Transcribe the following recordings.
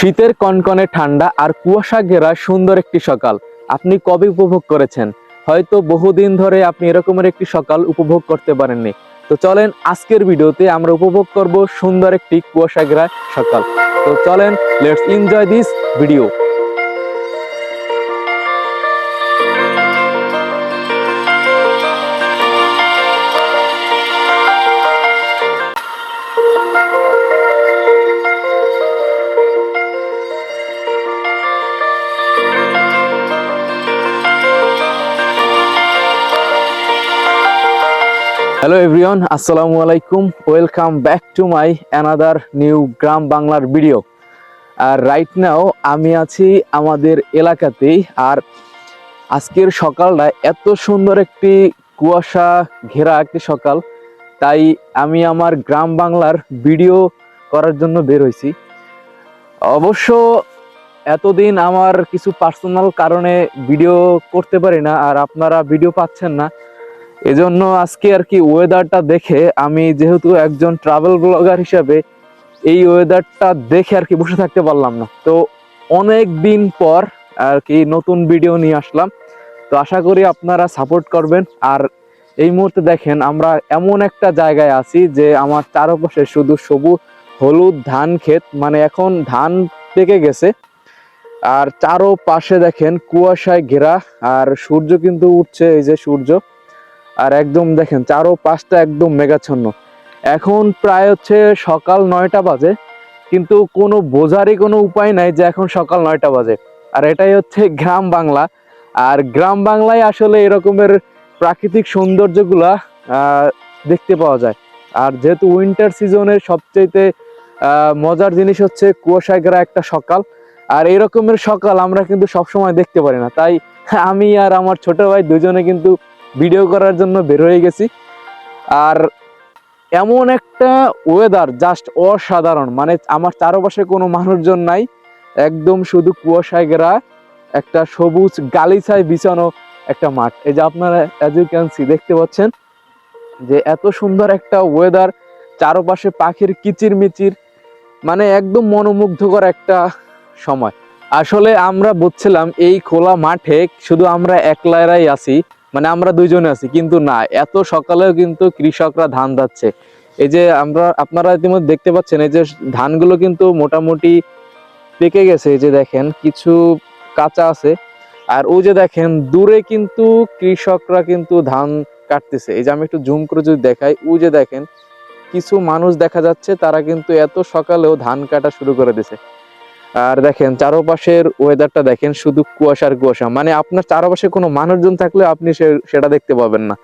শীতের কনকনে ঠান্ডা আর কুয়াশা ঘেরা সুন্দর একটি সকাল আপনি কবে উপভোগ করেছেন? হয়তো বহুদিন ধরে আপনি এরকমের একটি সকাল উপভোগ করতে পারেননি। তো চলেন আজকের ভিডিওতে আমরা উপভোগ করব সুন্দর একটি কুয়াশা ঘেরা সকাল। তো চলেন, let's enjoy this video. Hello everyone, আসসালামু আলাইকুম। Welcome back to my another new গ্রাম বাংলার ভিডিও। আর রাইট নাও আমি আছি আমাদের এলাকাতেই। আর আজকের সকালটা এত সুন্দর একটি কুয়াশা ঘেরা একটি সকাল, তাই আমি আমার গ্রাম বাংলার ভিডিও করার জন্য বের হয়েছি। অবশ্য এতদিন আমার কিছু পার্সোনাল কারণে ভিডিও করতে পারি না, আর আপনারা ভিডিও পাচ্ছেন না। এজন্য আজকে আর কি ওয়েদারটা দেখে, আমি যেহেতু একজন ট্রাভেল ব্লগার হিসাবে এই ওয়েদারটা দেখে আর কি বসে থাকতে পারলাম না। তো অনেক দিন পর আর কি নতুন ভিডিও নিয়ে আসলাম। তো আশা করি আপনারা সাপোর্ট করবেন। আর এই মুহূর্তে দেখেন আমরা এমন একটা জায়গায় আছি যে আমার চারপাশে শুধু সবুজ হলুদ ধান ক্ষেত, মানে এখন ধান পেকে গেছে। আর চারপাশে দেখেন কুয়াশায় ঘেরা, আর সূর্য কিন্তু উঠছে, এই যে সূর্য। আর একদম দেখেন চারপাশটা একদম মেঘাচ্ছন্ন। এখন প্রায় হচ্ছে সকাল 9টা বাজে, কিন্তু কোনো বোঝারই কোনো উপায় নাই যে এখন সকাল 9টা বাজে। আর এটাই হচ্ছে গ্রাম বাংলা। আর গ্রাম বাংলায় আসলে এরকমের প্রাকৃতিক সৌন্দর্যগুলা দেখতে পাওয়া যায়। আর যেহেতু উইন্টার সিজনের সবচেয়ে মজার জিনিস হচ্ছে কুয়াশায় ঘেরা একটা সকাল। আর এরকমের সকাল আমরা কিন্তু সবসময় দেখতে পারি না, তাই আমি আর আমার ছোট ভাই দুজনে কিন্তু ভিডিও করার জন্য বের হয়ে গেছি। আর এমন একটা ওয়েদার জাস্ট অসাধারণ, মানে আমার চারপাশে কোনো মানুষজন নাই, একদম শুধু কুয়াশায় ঘেরা একটা সবুজ গালিচায় বিছানো একটা মাঠ। এই যে আপনারা অ্যাজ ইউ ক্যান সি দেখতে পাচ্ছেন যে এত সুন্দর একটা ওয়েদার, চারপাশে পাখির কিচিরমিচির, মানে একদম মনোমুগ্ধকর একটা সময়। আসলে আমরা বুঝছিলাম এই খোলা মাঠে শুধু আমরা একলারাই আছি, মানে আমরা দুইজনে আছি, কিন্তু না, এত সকালেও কিন্তু কৃষকরা ধান যাচ্ছে। এই যে আপনারা ইতিমধ্যে দেখতে পাচ্ছেন এই যে ধানগুলো কিন্তু মোটামুটি পেকে গেছে। এই যে দেখেন কিছু কাঁচা আছে। আর ওই যে দেখেন দূরে কিন্তু কৃষকরা কিন্তু ধান কাটতেছে। এই যে আমি একটু জুম করে যদি দেখাই, ওই যে দেখেন কিছু মানুষ দেখা যাচ্ছে, তারা কিন্তু এত সকালেও ধান কাটা শুরু করে দিছে। আর দেখেন চারপাশের ওয়েদারটা দেখেন, শুধু কুয়াশার কুয়াশা, মানে আপনার চারপাশে কোনো মানুষজন থাকলে আপনি সেটা দেখতে পাবেন না।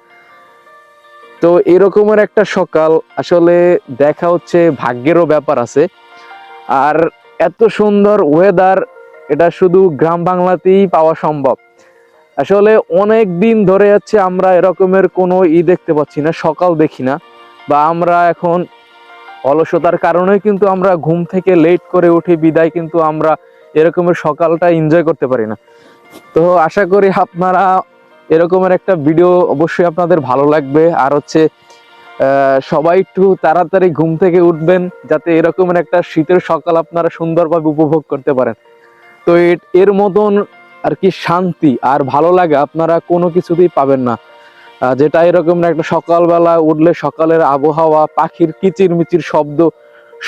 তো এরকমের একটা সকাল আসলে দেখা হচ্ছে ভাগ্যেরও ব্যাপার আছে। আর এত সুন্দর ওয়েদার এটা শুধু গ্রাম বাংলাতেই পাওয়া সম্ভব। আসলে অনেক দিন ধরে যাচ্ছে আমরা এরকমের কোনো দেখতে পাচ্ছি না, সকাল দেখি না। বা আমরা এখন অলসতার কারণে কিন্তু আমরা ঘুম থেকে লেট করে উঠি, বিদায় কিন্তু আমরা এরকমের সকালটা এনজয় করতে পারি না। তো আশা করি আপনারা এরকমের একটা ভিডিও অবশ্যই আপনাদের ভালো লাগবে। আর হচ্ছে সবাই একটু তাড়াতাড়ি ঘুম থেকে উঠবেন, যাতে এরকমের একটা শীতের সকাল আপনারা সুন্দরভাবে উপভোগ করতে পারেন। তো এর মতন আর কি শান্তি আর ভালো লাগে আপনারা কোনো কিছুতেই পাবেন না। যেটা এরকম একটা সকালবেলা উঠলে সকালের আবহাওয়া, পাখির কিচিরমিচির শব্দ,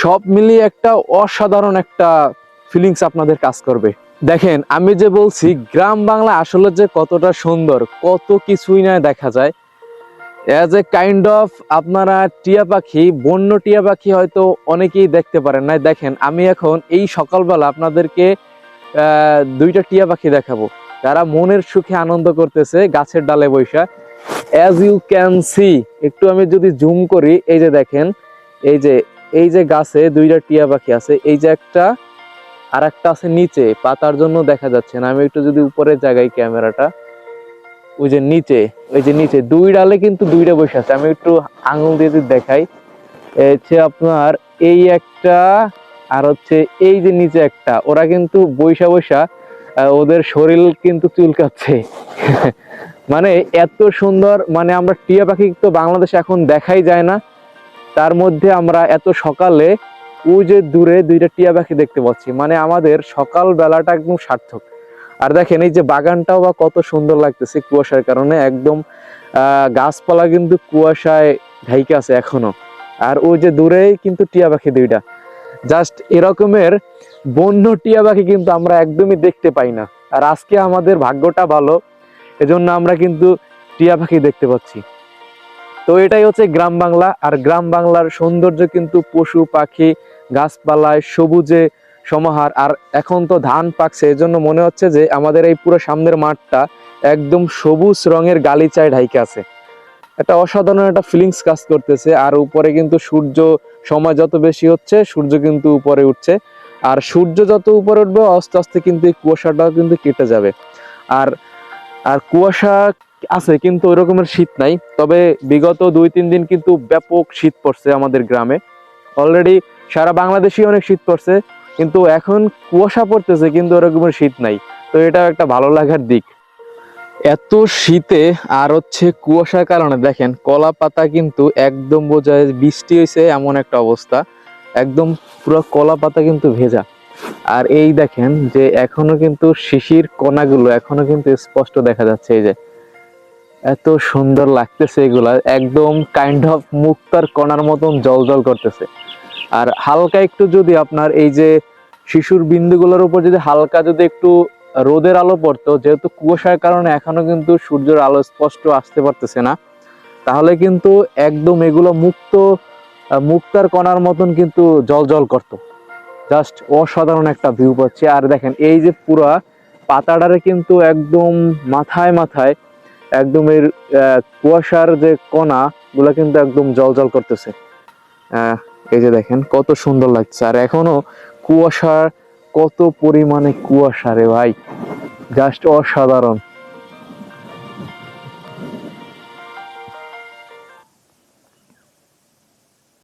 সব মিলিয়ে একটা অসাধারণ একটা ফিলিংস আপনাদের কাজ করবে। দেখেন আমি যে বলছি গ্রাম বাংলা আসলে যে কতটা সুন্দর, কত কিছুই না দেখা যায়। এজ এ কাইন্ড অফ আপনারা টিয়া পাখি, বন্য টিয়া পাখি হয়তো অনেকেই দেখতে পারেন না। দেখেন আমি এখন এই সকালবেলা আপনাদেরকে দুইটা টিয়া পাখি দেখাবো, তারা মনের সুখে আনন্দ করতেছে গাছের ডালে বৈশা। অ্যাজ ইউ ক্যান সি, একটু আমি যদি জুম করি, এই যে দেখেন এই যে গাছে দুইটা টিয়া পাখি আছে, এই যে একটা, আর একটা আছে নিচে, পাতার জন্য দেখা যাচ্ছে না। আমি একটু যদি উপরে জায়গায় ক্যামেরাটা, ওই যে নিচে দুই ডালে কিন্তু দুইটা বসে আছে। আমি একটু আঙুল দিয়ে যদি দেখাই, হচ্ছে আপনার এই একটা, আর হচ্ছে এই যে নিচে একটা, ওরা কিন্তু বৈশা ওদের শরীর কিন্তু চুলকাচ্ছে। মানে এত সুন্দর, মানে আমরা টিয়া পাখি তো বাংলাদেশে এখন দেখাই যায় না, তার মধ্যে আমরা এত সকালে ওই যে দূরে দুইটা টিয়া পাখি দেখতে পাচ্ছি, মানে আমাদের সকাল বেলাটা একদম সার্থক। আর দেখেন এই যে বাগানটাও বা কত সুন্দর লাগতেছে কুয়াশার কারণে, একদম গাছপালা কিন্তু কুয়াশায় ঢাইকে আছে এখনো। আর ওই যে দূরে কিন্তু টিয়া পাখি দুইটা, জাস্ট এরকমের বন্য টিয়া পাখি কিন্তু আমরা একদমই দেখতে পাই না। আর আজকে আমাদের ভাগ্যটা ভালো, এজন্য আমরা কিন্তু টিয়া পাখি দেখতে পাচ্ছি। তো এটাই হচ্ছে গ্রাম বাংলা। আর গ্রাম বাংলার সৌন্দর্য কিন্তু পশু পাখি গাছপালায় সবুজে সমাহার। আর এখন তো ধান পাকছে, এজন্য মনে হচ্ছে যে আমাদের এই পুরো সামনের মাঠটা একদম সবুজ রঙের গালিচায় ঢাইকে আছে। একটা অসাধারণ একটা ফিলিংস কাজ করতেছে। আর উপরে কিন্তু সূর্য, সময় যত বেশি হচ্ছে সূর্য কিন্তু উপরে উঠছে। আর সূর্য যত উপরে উঠবে আস্তে আস্তে কিন্তু এই কুয়াশাটাও কিন্তু কেটে যাবে। আর আর কুয়াশা আছে কিন্তু ওই রকমের শীত নাই। তবে বিগত 2-3 দিন কিন্তু ব্যাপক শীত পড়ছে আমাদের গ্রামে। অলরেডি সারা বাংলাদেশে অনেক শীত পড়ছে, কিন্তু এখন কুয়াশা পড়তেছে কিন্তু ওরকমের শীত নাই। তো এটা একটা ভালো লাগার দিক। এত শীতে আর হচ্ছে কুয়াশার কারণে দেখেন কলা পাতা কিন্তু একদম বোঝায় বৃষ্টি হয়েছে এমন একটা অবস্থা, একদম পুরো কলা পাতা কিন্তু ভেজা। আর এই দেখেন যে এখনো কিন্তু শিশির কণাগুলো এখনো কিন্তু স্পষ্ট দেখা যাচ্ছে। এই যে এত সুন্দর লাগতেছে এগুলা, একদম কাইন্ড অফ মুক্তার কণার মতন জল জল করতেছে। আর হালকা একটু যদি আপনার এই যে শিশুর বিন্দুগুলোর উপর যদি হালকা যদি একটু রোদের আলো পড়তো, যেহেতু কুয়াশার কারণে এখনো কিন্তু সূর্যের আলো স্পষ্ট আসতে পারতেছে না, তাহলে কিন্তু একদম এগুলো মুক্তার কণার মতন কিন্তু জল জল করতো। জাস্ট অসাধারণ একটা ভিউ পাচ্ছি। আর দেখেন এই যে পুরা পাতাটারে কিন্তু একদম মাথায় মাথায় একদম এর কুয়াশার যে কণা গুলা কিন্তু একদম জল জল করতেছে। এই যে দেখেন কত সুন্দর লাগছে। আর এখনো কুয়াশা, কত পরিমাণে কুয়াশা রে ভাই, জাস্ট অসাধারণ।